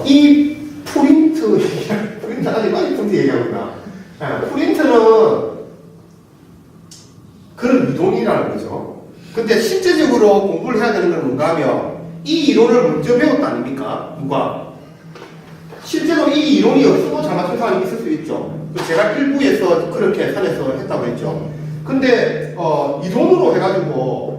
이 프린트 아직 프린트 얘기하구나. 프린트는 그런 이론이라는 거죠. 근데 실제적으로 공부를 해야 되는 건 뭔가 하면 이 이론을 먼저 배웠다 아닙니까? 누가? 실제로 이 이론이 없어도 잘 맞춘 사람이 있을 수 있죠. 제가 일부에서 그렇게 산에서 했다고 했죠. 근데 이론으로 해가지고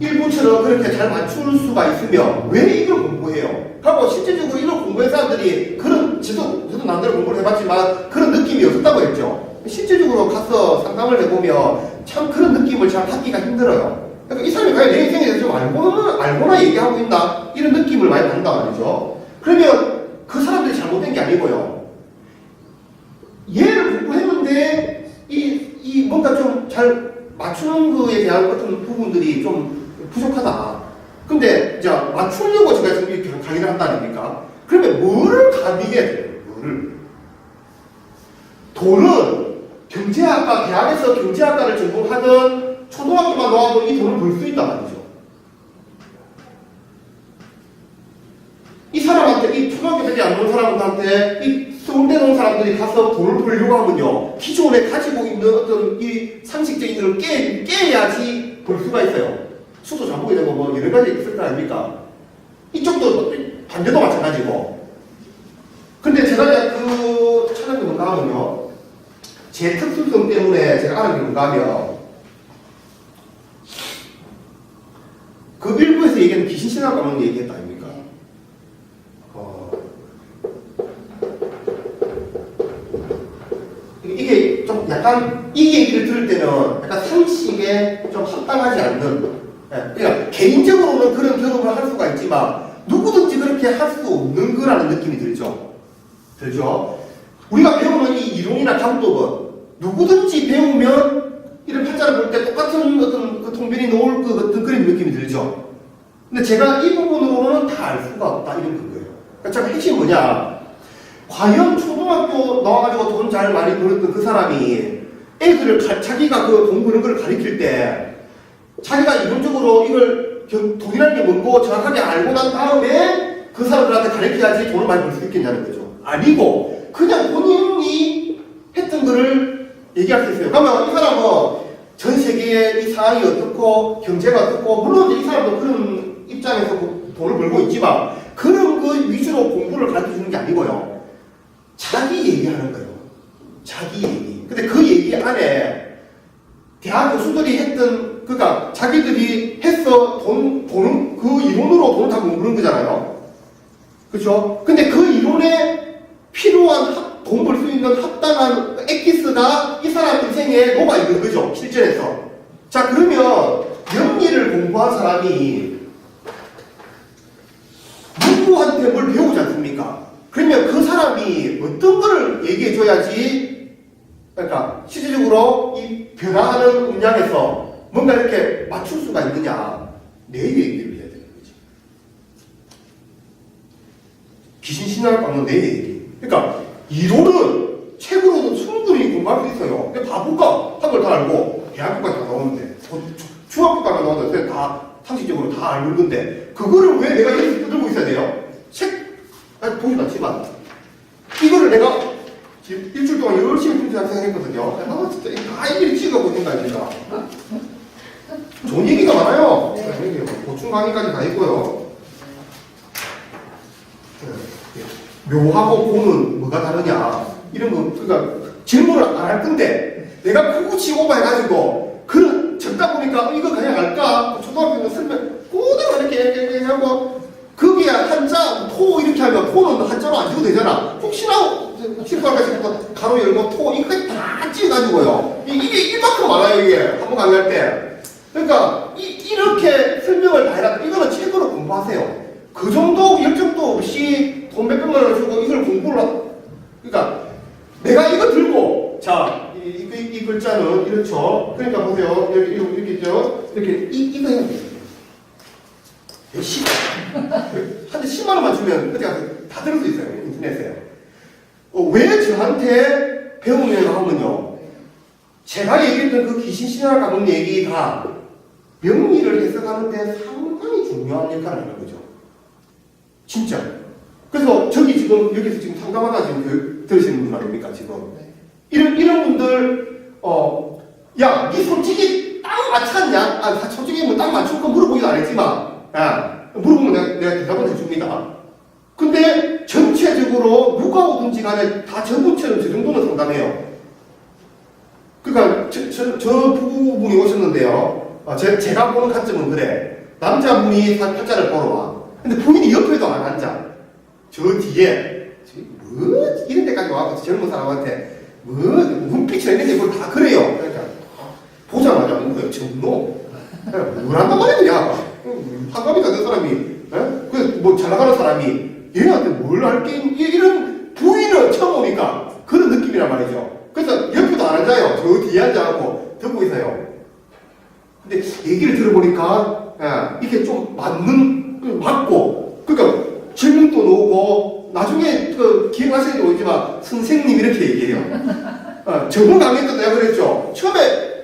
일부처럼 그렇게 잘 맞출 수가 있으면 왜 이걸 공부해요? 하고 실제적으로 이걸 공부한 사람들이 그런 저도 남대로 공부를 해봤지만 그런 느낌이 없었다고 했죠. 실제적으로 가서 상담을 해보면 참 그런 느낌을 잘 받기가 힘들어요. 그러니까 이 사람이 과연 내 인생에 대해서 좀 알고나 얘기하고 있나 이런 느낌을 많이 받는단 말이죠. 그러면 그 사람들이 잘못된 게 아니고요. 얘를 공부했는데 이 뭔가 좀 잘 맞추는 거에 대한 어떤 부분들이 좀 부족하다. 근데 이제 맞추려고 제가 지금 이렇게 강의를 한다 아닙니까? 그러면 뭐를 가미해야 돼요? 뭐를? 돈은 경제학과, 대학에서 경제학과를 전공하던 초등학교만 나와도 이 돈을 벌 수 있단 말이죠. 이 사람한테, 이 초등학교밖에 안 나온 사람한테 이 서울대 나온 사람들이 가서 돈을 벌려고 하면요, 기존에 가지고 있는 어떤 이 상식적인 걸 깨야지 벌 수가 있어요. 수도 잘 보게 되고 뭐 여러 가지 있을 거 아닙니까? 이쪽도 반대도 마찬가지고. 근데 제가 이제 그 찾아본 뭔가 하면요, 제 특수성 때문에 제가 알아낸 뭔가 하면 그 일부에서 얘기하는 귀신신학 가면 얘기했다 아닙니까? 이게 좀 약간 이 얘기를 들을 때는 약간 상식에 좀 합당하지 않는, 그러니까 개인적으로는 그런 경험을 할 수가 있지만 누구든지 그렇게 할 수 없는 거라는 느낌이 들죠. 우리가 배우는 이 이론이나 감독은 누구든지 배우면 이런 팔자를 볼 때 똑같은 어떤 그 통변이 나올 것 같은 그런 느낌이 들죠. 근데 제가 이 부분으로는 다 알 수가 없다 이런 거예요. 그러니까 제가 핵심이 뭐냐, 과연 초등학교 나와가지고 돈 잘 많이 벌었던 그 사람이 애들을 자기가 그 공부하는 걸 가르칠 때 자기가 이론적으로 이걸 돈이라는 게 뭔고 정확하게 알고 난 다음에 그 사람들한테 가르쳐야지 돈을 많이 벌 수 있겠냐는 거죠. 아니고 그냥 본인이 했던 거를 얘기할 수 있어요. 그러면 이 사람은 전 세계의 이 상황이 어떻고 경제가 어떻고, 물론 이 사람도 그런 입장에서 돈을 벌고 있지만 그런 거 위주로 공부를 가르쳐주는 게 아니고요, 자기 얘기하는 거예요. 자기 얘기. 근데 그 얘기 안에 대학 교수들이 했던, 그러니까 자기들이 했어 돈은 그 이론으로 돈을 다 공부하는 거잖아요. 그렇죠? 근데 그 이론에 필요한 돈 벌 수 있는 합당한 엑기스가 이 사람 인생에 녹아 있는 거죠. 실전에서. 자, 그러면 명리를 공부한 사람이 누구한테 뭘 배우지 않습니까? 그러면 그 사람이 어떤 거를 얘기해 줘야지, 그러니까 실질적으로 이 변화하는 음량에서 뭔가 이렇게 맞출 수가 있느냐, 내 얘기를 해야 되는 거지. 귀신신앙을 깎는 내 얘기. 그러니까 이론은 책으로도 충분히 공부할 수 있어요. 근데 바보가 한 걸 다 알고 대학교까지 다 나오는데, 중학교까지 나오는데 다 상식적으로 다 알는 건데 그거를 왜 내가 여기서 뜯고 있어야 돼요? 보지도 않지만 이거를 내가 지금 일주일 동안 열심히 공부 작성했거든요. 진짜 다 일일이 찍어보고 생각합니다. 좋은 얘기가 많아요. 네. 보충 강의까지 다 있고요. 묘하고 고는 뭐가 다르냐, 이런 거, 그러니까 질문을 안 할 건데 내가 구구치 오버해가지고 그런 적다 보니까 이거 그냥 할까? 초등학교 설명 꼬대로 이렇게 하고, 거기에 한자 토 이렇게 하면 토는 한자로 안 찍어도 되잖아. 혹시나 실수할까 가로 열고 토 이거까지 다 찍어가지고요. 이게 이만큼 많아요. 이게 한번 강의할 때. 그러니까 이렇게 설명을 다 해라. 이거는 책으로 공부하세요. 그 정도 열정도 없이 돈 몇백만 원을 주고 이걸 공부를 그러니까 내가 이거 들고, 자, 이 글자는 이렇죠. 그러니까 보세요. 여기 이렇게 있죠. 이렇게 이거 해야 돼요. 한 대 10만 원만 주면 그때 가서 다 들을 수 있어요. 인터넷에. 왜 저한테 배우면 하면요, 제가 얘기했던 그 귀신신학 가문 얘기가 명리를 해석하는데 상당히 중요한 역할을 하는 거죠. 진짜. 그래서 저기 지금 여기서 지금 상담하다 지금 들으시는 분 아닙니까 지금? 이런 분들 야, 니 솔직히 딱 맞췄냐? 솔직히 뭐 딱 맞출 거 물어보기도 안 했지만, 야, 물어보면 내가 대답을 해줍니다. 근데 전체적으로 누가 오든지 간에 다 전부처럼 저 정도는 상담해요. 그러니까 저 부부분이 오셨는데요. 제가 보는 관점은 그래. 남자분이 팔자를 보러 와. 근데 부인이 옆에도 안 앉아. 저 뒤에 뭐 이런 데까지 와서 젊은 사람한테 뭐 눈빛이나 이런 데 뭐 다 그래요. 그러니까 보자마자 뭐야 정노 뭘 한단 말이야. 한감이 다된 사람이 그 잘 나가는 사람이 얘한테 뭘 할게 이런 부인을 처음 오니까 그런 느낌이란 말이죠. 그래서 옆에도 안 앉아요. 저 뒤에 앉아갖고 듣고 있어요. 근데 얘기를 들어보니까 이게 좀 맞고 그러니까 질문도 나오고 나중에 기억하시는지 모르지만 선생님 이렇게 얘기해요. 저번 강의 때 내가 그랬죠. 처음에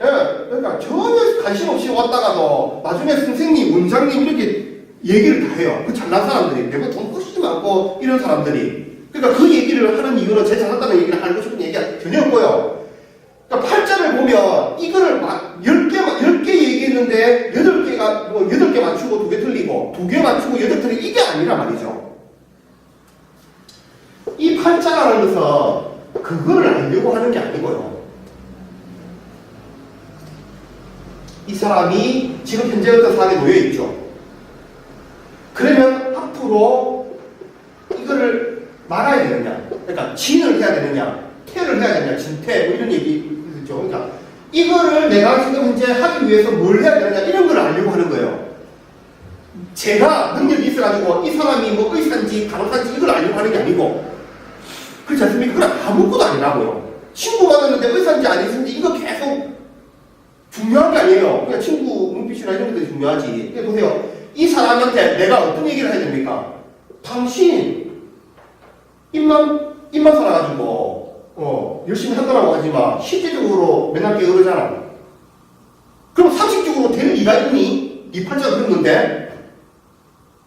그러니까 전혀 관심 없이 왔다가도 나중에 선생님, 원장님 이렇게 얘기를 다 해요. 그 잘난 사람들이 내가 돈 훨씬 많고 이런 사람들이. 그러니까 그 얘기를 하는 이유는 제 잘났다는 얘기를 하고 싶은 얘기가 전혀 없고요. 그러니까 팔자를 보면 이거를 막 10개 얘기했는데 8개가 뭐 8개 맞추고 2개 틀리고 2개 맞추고 8개 틀리고 이게 아니란 말이죠. 이 팔자라는 것은 그거를 알려고 하는 게 아니고요. 이 사람이 지금 현재 어떤 상황에 놓여 있죠. 그러면 앞으로 이거를 말아야 되느냐, 그러니까 진을 해야 되느냐, 태를 해야 되느냐, 진태 뭐 이런 얘기 있죠. 그러니까 이거를 내가 지금 현재 하기 위해서 뭘 해야 되느냐 이런 걸 알려고 하는 거예요. 제가 능력이 있어가지고 이 사람이 뭐 의사인지 간호사인지 이걸 알려고 하는 게 아니고, 그렇지 않습니까? 그건 아무것도 아니라고요. 친구 만났는데 의사인지 아니신지 이거 계속 중요한 게 아니에요. 그냥 친구 눈빛이나 이런 것들이 중요하지. 그러니까 보세요. 이 사람한테 내가 어떤 얘기를 해야 됩니까? 당신 입만 살아가지고 열심히 한다라고 하지만 실제적으로 맨날 게으르잖아. 그럼 상식적으로 될 리가 있니? 이 팔자가 그랬는데.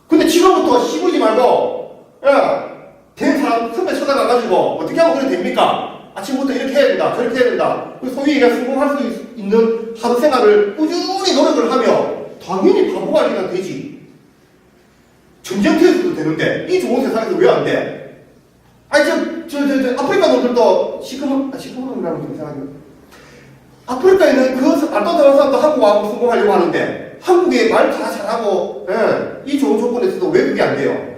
근데 지금부터 씹으지 말고 된 사람 선배 쳐다가가지고 어떻게 하면 그래 됩니까? 아침부터 이렇게 해야 된다, 저렇게 해야 된다. 소위 얘기가 성공할 수 있는 하루 생활을 꾸준히 노력을 하며 당연히 바보 관리가 되지. 전쟁터에서도 되는데 이 좋은 세상에서 왜 안 돼? 아니 저 아프리카 놈들도 시커먼이라면 좀 이상하게. 아프리카에는 그 말도 잘하는 사람도 한국 와서 성공하려고 하는데 한국에 말 다 잘하고 이 좋은 조건에서도 왜 그게 안 돼요?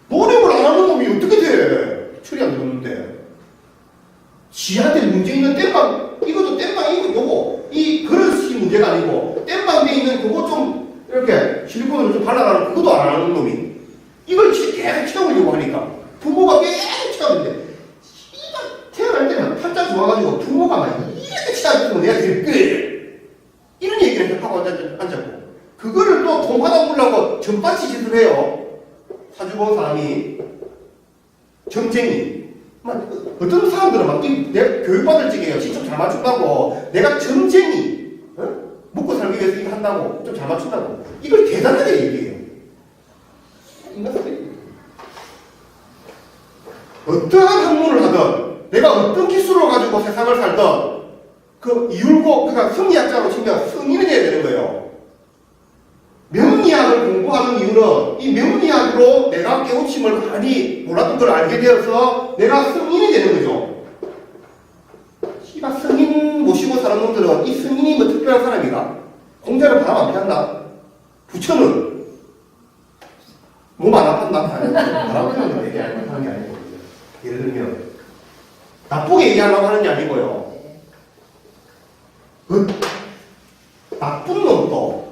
노력을 안 하는 놈이 어떻게 돼? 처리 안 되는데. 지한테 문제 있는 땜빵, 이것도 땜빵이고 요거 이 그릇이 문제가 아니고 땜빵 돼 있는 그거 좀 이렇게 실리콘으로 좀 발라라는 그것도 안 하는 놈이 이걸 계속 채우려고 하니까 부모가 계속 채우는데 태어날 때는 팔자 좋아가지고 부모가 막 이렇게 채워주면 내가 되게 꽤 이런 얘기를 하고 앉았고 그거를 또 돈 받아보려고 전반치 짓을 해요. 사주본 사람이 점쟁이 어떤 사람들은 막 내가 교육받을 적이에요. 직접 잘 맞춘다고 내가 점쟁이 먹고 살기 위해서 이거 한다고 좀 잘 맞춘다고 이걸 대단하게 얘기해요. 인간들이 어떠한 학문을 하든 내가 어떤 기술을 가지고 세상을 살든 그 이율고 그러니까 성리학자로 치면 성인이 돼야 되는 거예요. 명리학을 공부하는 이유는 이 명리학으로 내가 깨우침을 많이 몰랐던 걸 알게 되어서 내가 성인이 되는 거죠. 성인 모시고 사는 놈들은 이 성인이 뭐 특별한 사람이가 공자는 바람 안 피한다. 부처는 몸 안 아팠나? 바람 피는 얘기하는 게 아니고 예를 들면 나쁘게 얘기하려고 하는 게 아니고요. 나쁜 놈도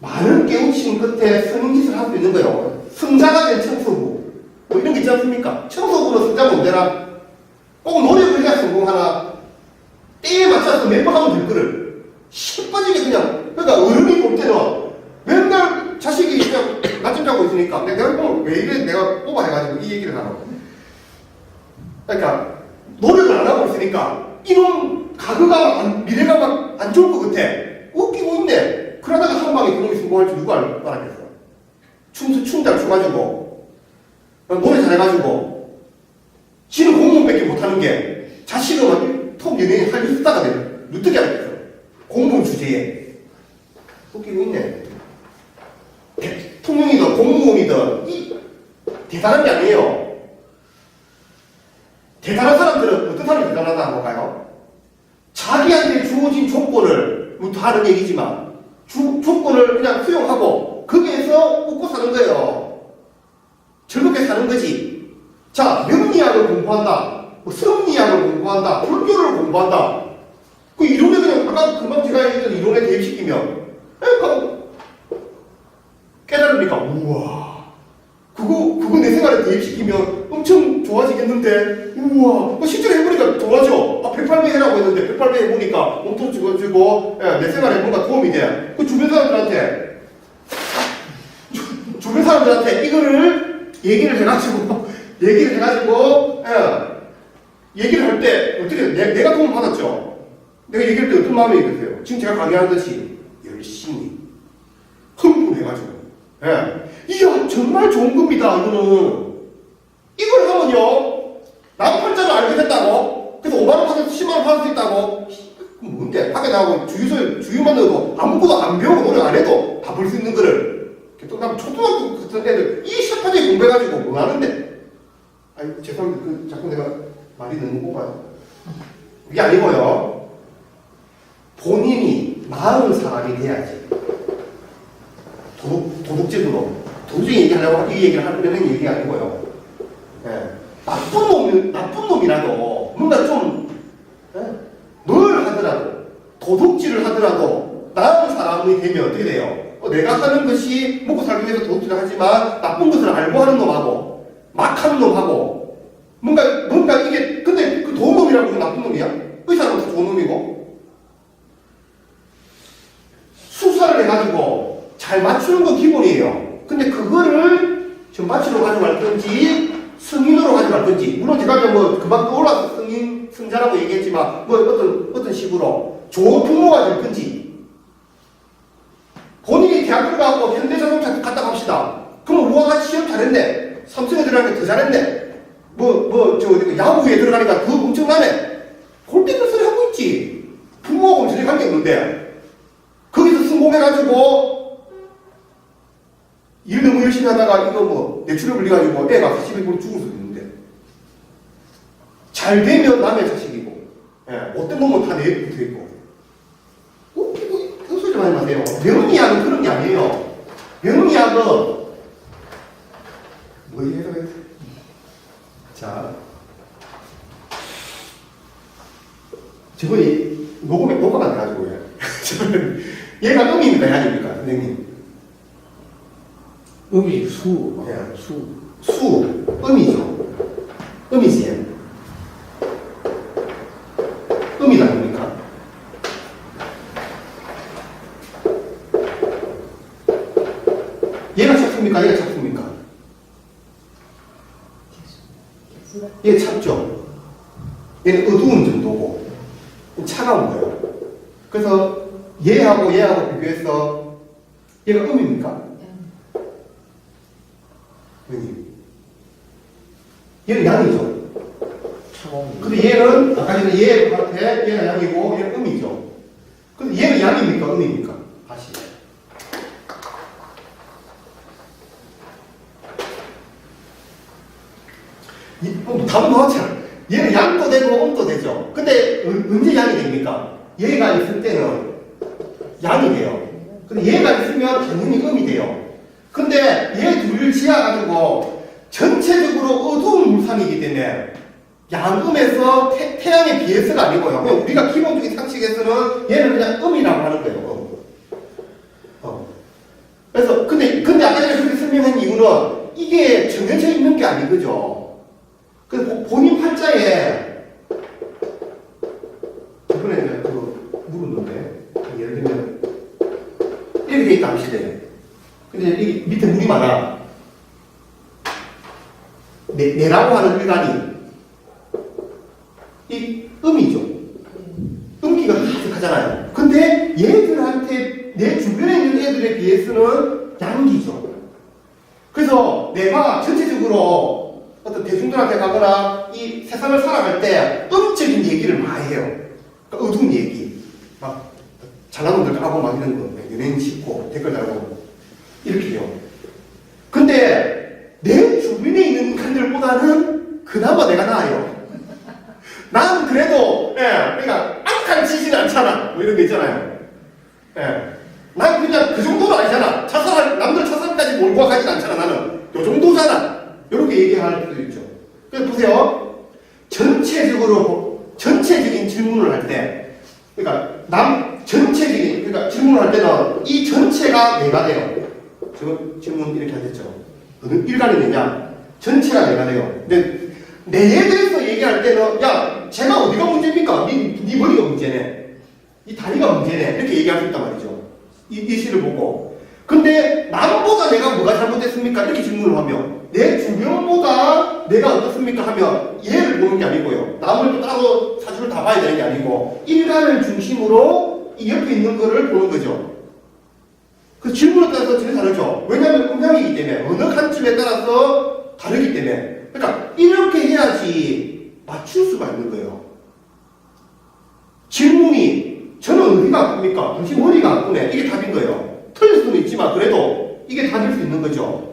많은 깨우침 끝에 성인짓을 할 수 있는 거예요. 성자가 된 청소부 뭐 이런 게 있지 않습니까? 청소부는 성자 못 되나? 꼭 노력을 해야 성공하나? 때에 맞춰서 매번 하면 될 거를 시빠지게 그냥 그러니까 어른이 볼 때는 맨날 자식이 그냥 낮잠 자고 있으니까 내가 왜 이래 내가 뽑아해가지고 이 얘기를 하라고. 그러니까 노력을 안 하고 있으니까 이놈 가그가 미래가 막 안 좋을 것 같아. 웃기고 있네. 그러다가 한 방에 그놈이 성공할 줄 누가 알았겠어. 춤 잘 춰가지고, 노래 잘해가지고, 지는 공무원밖에 못하는 게, 자식은 막 톱 연예인 한 스타가 돼요. 누뜨게 하고 있어. 공무원 주제에. 웃기고 있네. 대통령이든 공무원이든, 대단한 게 아니에요. 대단한 사람들은 어떤 사람이 대단하다고 볼까요? 자기한테 주어진 조건을, 뭐 다른 얘기지만, 조건을 그냥 수용하고, 거기에서 먹고 사는 거예요. 즐겁게 사는 거지. 자, 명리학을 공부한다. 뭐 성리학을 공부한다. 불교를 공부한다. 그 이론에 그냥, 아까 금방 제가 얘기했던 이론에 대입시키면, 깨달으니까, 우와. 그거 내 생활에 대입시키면 엄청 좋아지겠는데, 우와. 실제로 해보니까 좋아져. 108배 해라고 했는데, 108배 해보니까 엄청 좋아지고, 내 생활에 뭔가 도움이 돼. 그 주변 사람들한테 이거를 얘기를 해가지고, 얘기를 할 때, 어떻게, 내가 도움 받았죠? 내가 얘기할 때 어떤 마음이 드세요? 지금 제가 강의하듯이, 열심히, 흥분해가지고, 이야, 정말 좋은 겁니다, 이거는. 이걸 하면요, 낭팔자를 알게 된다고? 그래서 5만원 받아서 10만원 받을 수 있다고? 뭔데? 밖에 나가고 주유만 넣어도 아무것도 안 배우고 노력 안 해도 다 볼 수 있는 거를. 또 초등학교 같은 애들, 이 샤파게 공부해가지고 뭐 하는데? 아니, 죄송합니다. 자꾸 내가 말이 너무 뽑아요. 그게 아니고요. 본인이 나은 사람이 돼야지. 도덕적으로. 도덕적인 얘기하려고 이 얘기를 하려는 얘기가 아니고요. 나쁜 놈이라도 뭔가 좀, 뭘 하더라도, 도둑질을 하더라도, 나은 사람이 되면 어떻게 돼요? 내가 하는 것이 먹고 살기 위해서 도둑질을 하지만, 나쁜 것을 알고 하는 놈하고, 막 하는 놈하고, 뭔가 이게, 근데 그 좋은 놈이라고 나쁜 놈이야? 그 사람은 좋은 놈이고, 수사를 해가지고 잘 맞추는 건 기본이에요. 근데 그거를 좀 맞추러 가져갈 건지, 승인으로 가져갈 건지, 물론 제가 뭐 금방 떠올라서 승자라고 얘기했지만, 뭐 어떤 식으로 좋은 부모가 될 건지, 본인이 대학 들어가고 현대자동차 갔다 갑시다. 그럼 우와 같이 시험 잘했네. 삼성에 들어가니까 더 잘했네. 야구에 들어가니까 더 엄청나네. 골대는 소리 하고 있지. 부모하고는 전혀 관계없는데. 거기서 성공해가지고, 일 너무 열심히 하다가 이거 뭐, 뇌출혈 걸려가지고 애가 40일 죽을 수도 있는데. 잘 되면 남의 자식이고, 못된 놈은 다 내 붙어 있고. 그 소리 많이 마세요. 명리학은 그런 게 아니에요. 명리학은, 뭐 해석했어? 자. 저번에 녹음가 안 돼가지고요. 얘가 음입니까? 양입니까? 선생님? 음이 수. 음이죠. 음이지. 음이다 뭡니까? 얘가 작품입니까? 얘가 작품입니까? 얘 찹죠. 얘는 어두운 정도고 차가운 거예요. 그래서 얘하고 비교해서 얘가 음입니까? 얘는 양이죠. 근데 얘는 아까 전에 얘가 양이고 얘는 음이죠. 근데 얘는 양입니까? 음입니까? 다시. 답은 나왔잖아. 얘는 양도 되고 음도 되죠. 근데 언제 양이 됩니까? 얘가 있을 때는 양이 돼요. 근데 얘가 있으면 당연히 음이 돼요. 근데 얘 둘을 지어가지고 전체적으로 어두운 물상이기 때문에 양음에서 태양의 비해서가 아니고요. 그냥 우리가 기본적인 상식에서는 얘는 그냥 음이라고 하는 거예요. 그래서 근데 아까 전에 그렇게 설명한 이유는 이게 정해져 있는 게 아니거죠. 그 본인 팔자에 이번에 내가 그거 물었는데 예를 들면 이렇게 돼 있다 합시다. 근데 이 밑에 물이 많아. 내라고 하는 일간이 이 음이죠. 음기가 가득하잖아요. 근데 얘들한테 내 주변에 있는 애들에 비해서는 양기죠. 그래서 내가 전체적으로 어떤 대중들한테 가거나 이 세상을 살아갈 때 음적인 얘기를 많이 해요. 그러니까 어두운 얘기. 막 잘난 놈들 까고 막 이런 거. 연예인 싣고 댓글 달고. 이렇게 해요. 근데 내 주변에 있는 인간들보다는 그나마 내가 나아요. 나는 그래도, 그러니까 악한 짓은 않잖아. 뭐 이런 거 있잖아요. 난 그냥 그 정도는 아니잖아. 남들 차살까지 몰고 가진 않잖아. 나는 요 정도잖아. 이렇게 얘기할 수도 있죠. 그래서 보세요. 전체적인 질문을 할 때, 그러니까 그러니까 질문을 할 때는 이 전체가 내가 돼요. 지금 질문 이렇게 하셨죠. 어느 일간이 되냐? 전체가 내가 돼요. 근데 내에 대해서 얘기할 때는 야, 제가 어디가 문제입니까? 네 머리가 문제네. 이 다리가 문제네. 이렇게 얘기할 수 있단 말이죠. 이 시를 보고. 근데 남보다 내가 뭐가 잘못됐습니까? 이렇게 질문을 하면 내 주변보다 내가 어떻습니까? 하면 얘를 보는 게 아니고요. 남을 또 따로 사주를 다 봐야 되는 게 아니고 인간을 중심으로 이 옆에 있는 거를 보는 거죠. 그 질문에 따라서 전혀 다르죠. 왜냐하면 음양이기 때문에 어느 칸쯤에 따라서 다르기 때문에. 그러니까 이렇게 해야지 맞출 수가 있는 거예요. 질문이 저는 어디가 아픕니까? 당신 머리가 아프네. 이게 답인 거예요. 틀릴 수는 있지만 그래도 이게 답일 수 있는 거죠.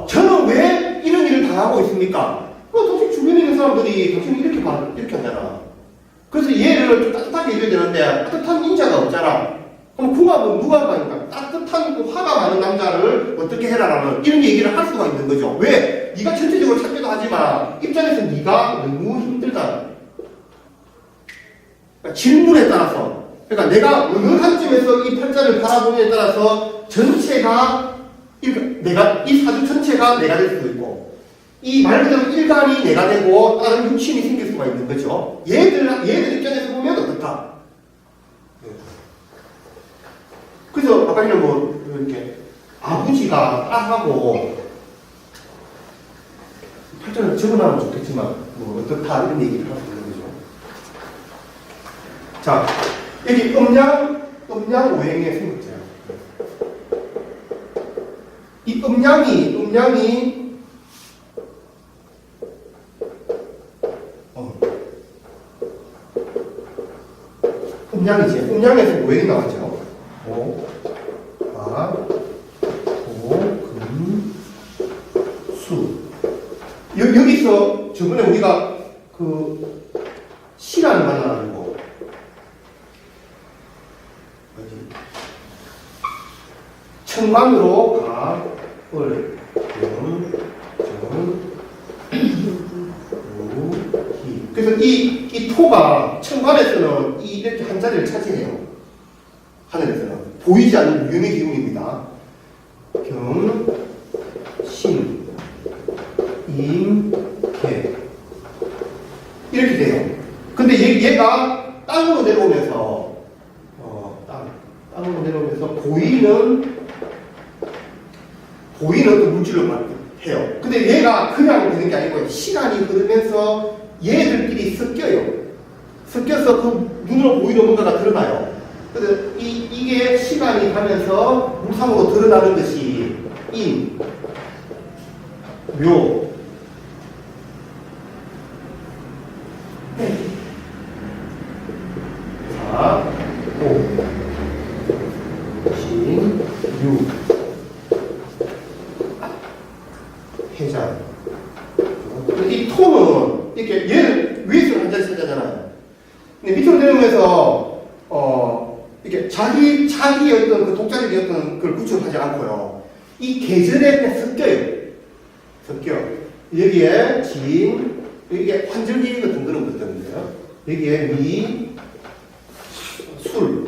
저는 왜 이런 일을 당하고 있습니까? 당신 주변에 있는 사람들이 당신을 이렇게 하잖아. 그래서 얘를 좀 따뜻하게 해줘야 되는데 따뜻한 인자가 없잖아. 그럼 궁합은 누가 가니까 따뜻한 화가 많은 남자를 어떻게 해라라는 이런 얘기를 할 수가 있는 거죠. 왜? 네가 전체적으로 찾기도 하지만 입장에서 네가 너무 힘들다. 그러니까 질문에 따라서, 그러니까 내가 어느 한쯤에서 이 팔자를 바라보느냐에 따라서 전체가 이 사주 전체가 내가 될 수도 있고, 이 말 그대로 일간이 내가 되고 다른 육신이 생길 수가 있는 거죠. 얘들 입장에서 보면 어떨까? 그래서 아까 이런 이렇게 아버지가 딸하고 팔자를 적어놔면 좋겠지만 뭐 어떻다 이런 얘기를 할 수 있는 거죠. 자, 여기 음양 오행의 생각자예요. 이 음양이지. 음양에서 오행이 나왔죠. 오, 화, 오, 금, 수. 여기서 저번에 우리가 그 시라는 말을 알고 천간으로 가, 을, 영, 정, 우, 희. 그래서 이 토가 천간에서는 이렇게 한 자리를 차지해요. 하늘에서는 보이지 않는 무형의 기운입니다. 경, 신, 임, 개 이렇게 돼요. 근데 얘가 땅으로 내려오면서 땅으로 내려오면서 보이는 어떤 물질로 해요. 근데 얘가 그냥 되는 게 아니고 시간이 흐르면서 얘들끼리 섞여서 그 눈으로 보이는 뭔가가 드러나요. 그래서 이게 시간이 가면서 무상으로 드러나는 것이 인, 묘, 사, 오, 신, 유, 해자. 이 토는 이렇게 얘는 위에서 한 자리 차지하잖아요. 근데 밑으로 내려오면서 이렇게 자기의 어떤 그 독자적인 어떤 걸 구축하지 않고요. 이 계절에 그냥 섞여요. 여기에 진, 여기에 환절기 같은 그런 것들인데요. 여기에 미, 술,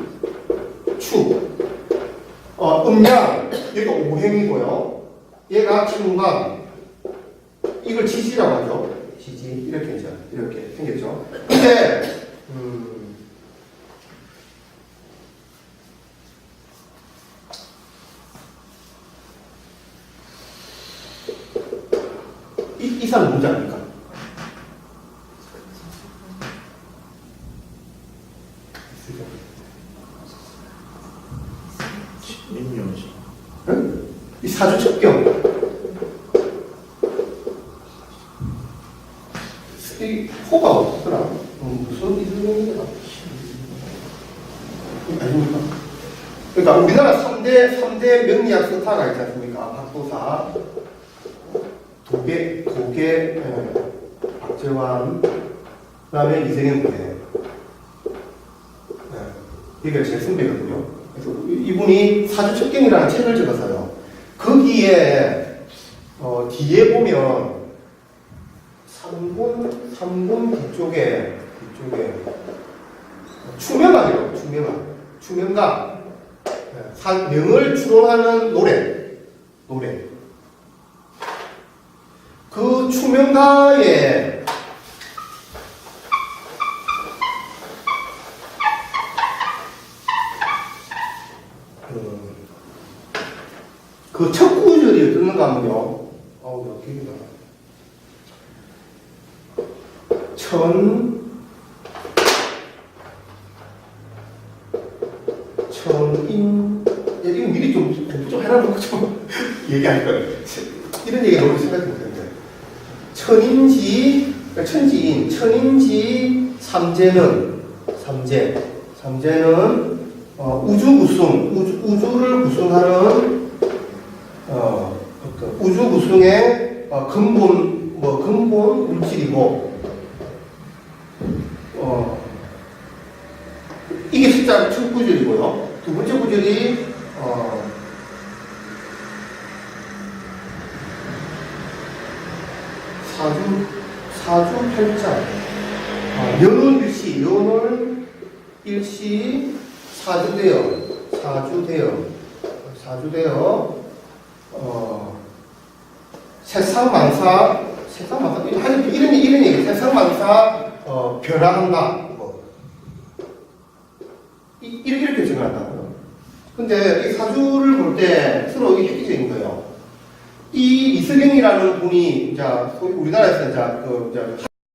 축, 음양, 여기가 오행이고요. 얘가 천간, 이걸 지지라고 하죠. 지지, 이렇게 생겼죠. 근데, 이 사람 뭔지 압니까? 민묘지. 응? 이 사주 첩경. 이 호가 어떻더라? 무슨 이름이더라? 아닙니까? 그러니까 우리나라 3대 명리학 스타가 있지 않습니까? 박도사, 도계, 박재환, 그 다음에 이세경 부대. 이게 제 선배거든요. 그래서 이분이 사주첩경이라는 책을 적었어요. 거기에 뒤에 보면 3권 뒤쪽에 추명가요. 추명가. 명을 추론하는 노래. 그 추명가에 그 첫 구절이 어떻는가 하면요. 기억이 나. 이거 미리 좀 해놔놓고 좀 얘기할 거예요. 이런 얘기 너무 생각이 못했는데. 천인지 삼재는 우주를 구성하는 우주 구성의 근본 물질이고, 이게 진짜 첫 구절이고요. 두 번째 구절이 사주 팔자, 연월 일시 사주되어 세상만사 이런 얘기, 세상만사 변화한다. 이렇게 정한다고요. 근데 이 사주를 볼 때 서로 이게 획기적인 거예요. 이 이석영이라는 분이, 이제, 우리나라에서 이제,